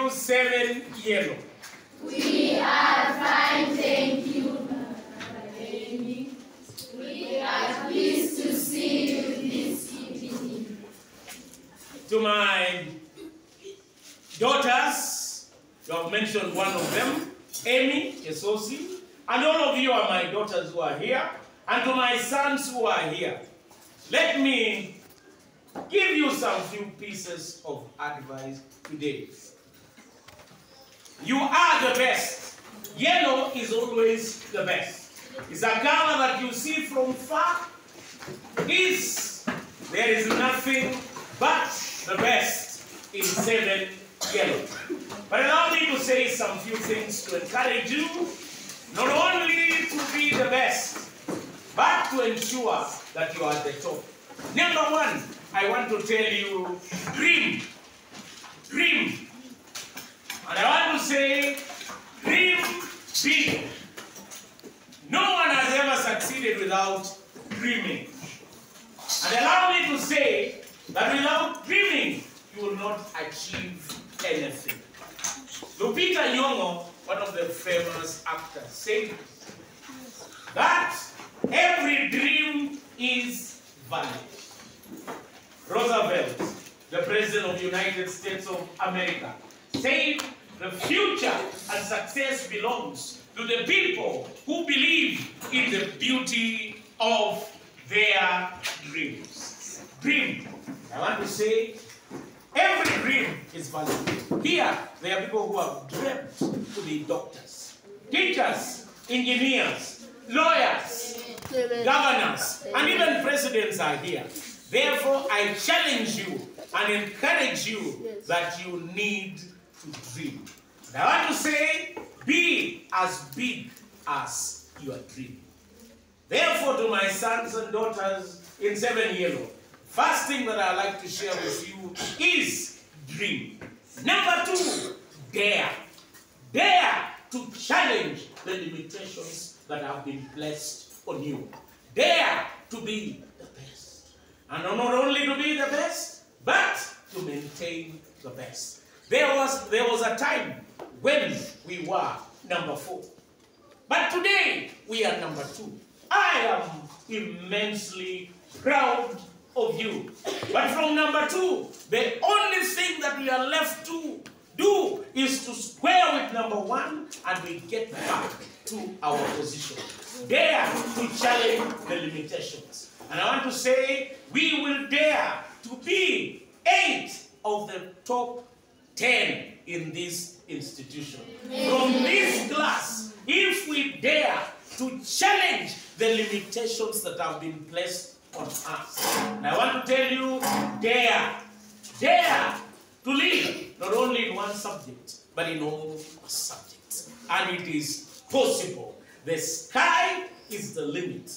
you, 7 Yellow? We are fine, thank you. We are pleased to see you this evening. To my daughters, you have mentioned one of them, Emmy Chesosi, and all of you are my daughters who are here, and to my sons who are here, let me give you some few pieces of advice today. You are the best. Yellow is always the best. It's a color that you see from far. There is nothing but the best in 7 Yellow. But allow me to say some few things to encourage you, not only to be the best, but to ensure that you are at the top. Number one, I want to tell you, dream. Dream. And I want to say, dream big. No one has ever succeeded without dreaming. And allow me to say that without dreaming, you will not achieve anything. Lupita Nyong'o, one of the famous actors, said that every dream is valid. Roosevelt, the President of the United States of America, said the future and success belongs to the people who believe in the beauty of their dreams. Dream. I want to say, every dream is valid. Here, there are people who have dreamt to be doctors, teachers, engineers, lawyers, governors, and even presidents are here. Therefore, I challenge you and encourage you that you need to dream. And I want to say, be as big as your dream. Therefore, to my sons and daughters in 7 Yellow, first thing that I like to share with you is dream. Number 2, dare. Dare to challenge the limitations that have been placed on you. Dare to be the best. And not only to be the best, but to maintain the best. There was a time when we were number 4. But today, we are number 2. I am immensely proud of you. But from number 2, the only thing that we are left to do is to square with number 1 and we get back to our position. Dare to challenge the limitations. And I want to say, we will dare to be 8 of the top 10 in this institution. From this class, if we dare to challenge the limitations that have been placed on us. And I want to tell you, dare to lead, not only in one subject, but in all subjects. And it is possible. The sky is the limit.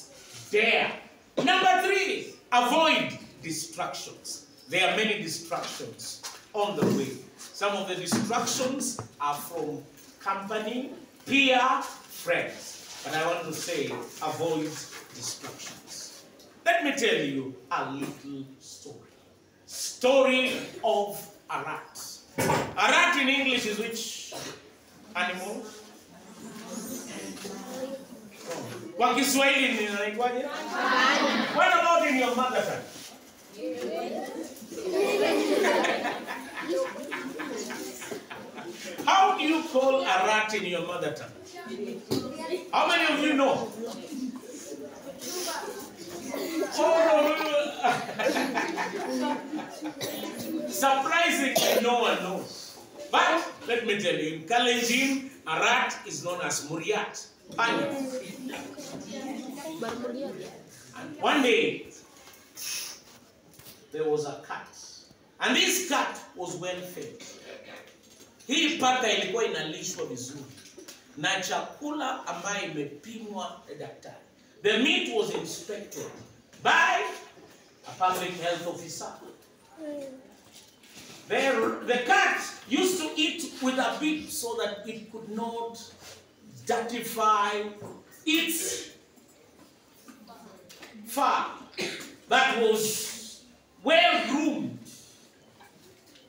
Dare. Number 3, avoid distractions. There are many distractions on the way. Some of the distractions are from company, peer, friends. But I want to say, avoid distractions. Let me tell you a little story. Story of a rat. A rat in English is which animal? Kwa Kiswahili inaitwaje? What about in your mother tongue? How do you call a rat in your mother tongue? How many of you know? Surprisingly, no one knows. But let me tell you, in Kalenjin, a rat is known as Muriat. And one day, there was a cat. And this cat was well fed. Hii paka ilikuwa inalishwa vizuri. Na chakula ambayo imepimwa na daktari. The meat was inspected by a public health officer. The cat used to eat with a bit so that it could not dirtify its fur that was well groomed.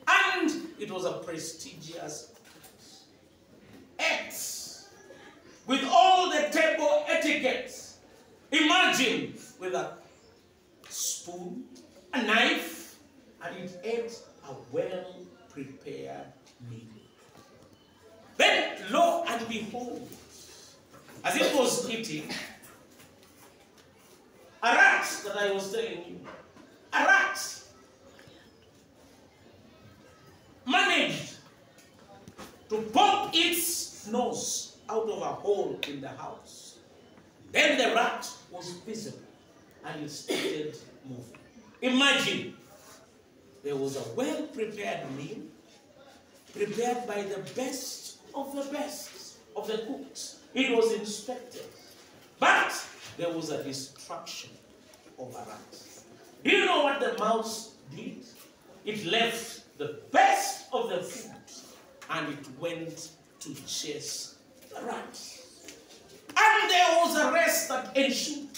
And it was a prestigious act with all the table etiquette. Imagine with a spoon, a knife, and it ate a well-prepared meal. Then, lo and behold, as it was eating, a rat that I was telling you, a rat managed to pop its nose out of a hole in the house. Then the rat was visible and it started moving. Imagine, there was a well-prepared meal prepared by the best of the cooks. It was inspected. But there was a destruction of a rat. Do you know what the mouse did? It left the best of the food and it went to chase the rat. And there was a race that ensued.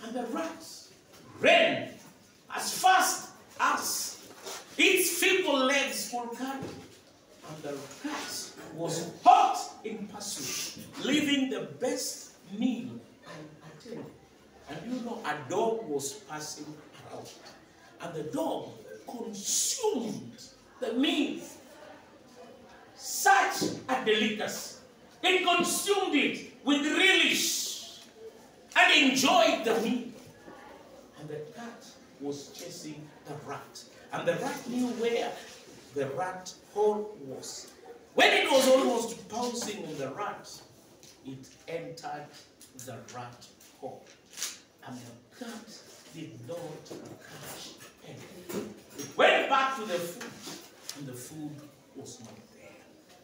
And the rat ran as fast as its feeble legs could carry. And the cat was hot in pursuit, leaving the best meal unattended. And you know, a dog was passing around. And the dog consumed the meal. Such a delicacy. It consumed it with relish and enjoyed the meal. And the cat was chasing the rat. And the rat knew where the rat hole was. When it was almost pouncing on the rat, it entered the rat hole. And the cat did not catch anything. It went back to the food, and the food was not there.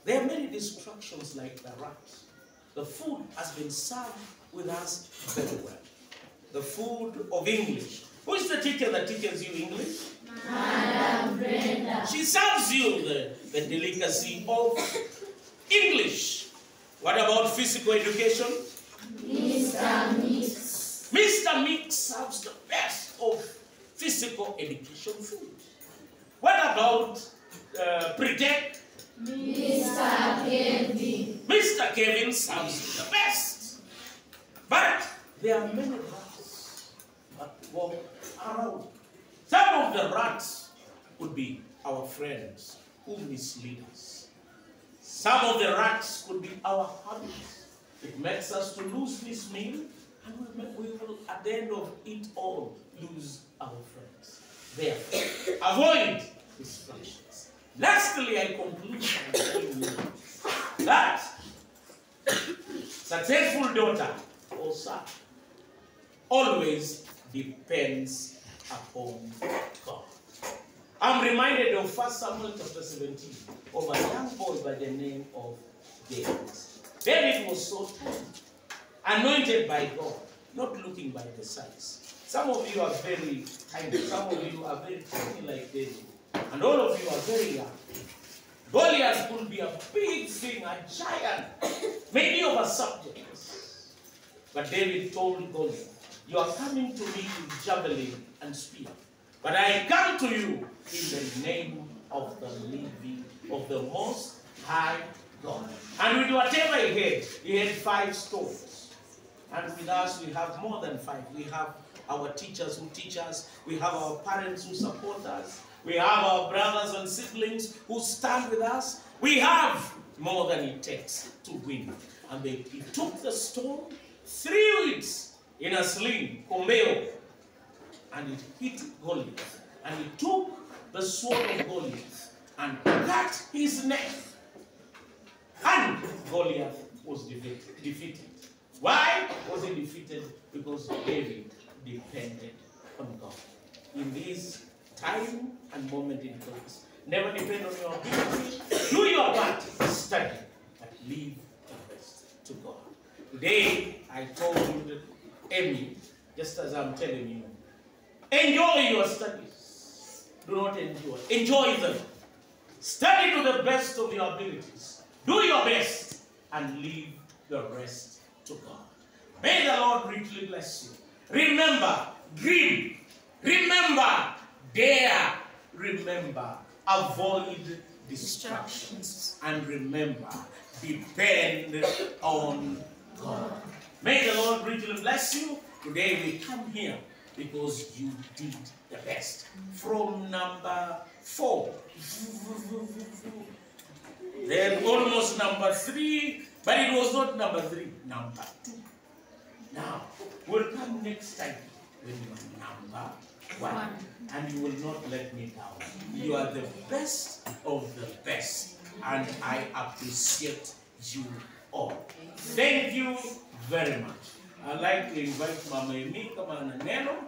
There are many distractions like the rat. The food has been served with us very well. The food of English. Who is the teacher that teaches you English? Madam Brenda. She serves you the delicacy of English. What about physical education? Mr. Mix. Mr. Mix serves the best of physical education food. What about Pretend? Mr. Kevin. Mr. Kevin serves the best. But there are many rats that walk around. Some of the rats would be our friends who mislead us. Some of the rats could be our habits. It makes us to lose this meal, and we will, at the end of it all, lose our friends. Therefore, avoid distractions. Lastly, I conclude by telling you that successful daughter or son always depends upon God. I'm reminded of 1 Samuel chapter 17 of a young boy by the name of David. David was so tiny, anointed by God, not looking by the size. Some of you are very tiny. Some of you are very tiny like David. And all of you are very young. Goliath could be a big thing, a giant, maybe of a subject. But David told Goliath, you are coming to me with javelin and spear. But I come to you in the name of the living, of the Most High God. And with whatever he had 5 stones. And with us, we have more than 5. We have our teachers who teach us. We have our parents who support us. We have our brothers and siblings who stand with us. We have more than it takes to win. And he took the stone, threw it in a sling, kombeo, and it hit Goliath. And he took the sword of Goliath and cut his neck. And Goliath was defeated. Why was he defeated? Because David depended on God. In this time and moment in class, never depend on your ability. Do your part, study, but leave the rest to God. Today, I told Emmy, just as I'm telling you, enjoy your studies. Do not endure. Enjoy them. Study to the best of your abilities. Do your best and leave the rest to God. May the Lord richly bless you. Remember, dream. Remember, dare. Remember, avoid distractions, and remember, depend on God. May the Lord richly bless you. Today we come here because you did the best. From number 4, then almost number 3, but it was not number 3, number 2. Now, we'll come next time when you are number 1, and you will not let me down. You are the best of the best, and I appreciate you all. Thank you very much. I'd like to invite Mama Emmy, come on, Neno.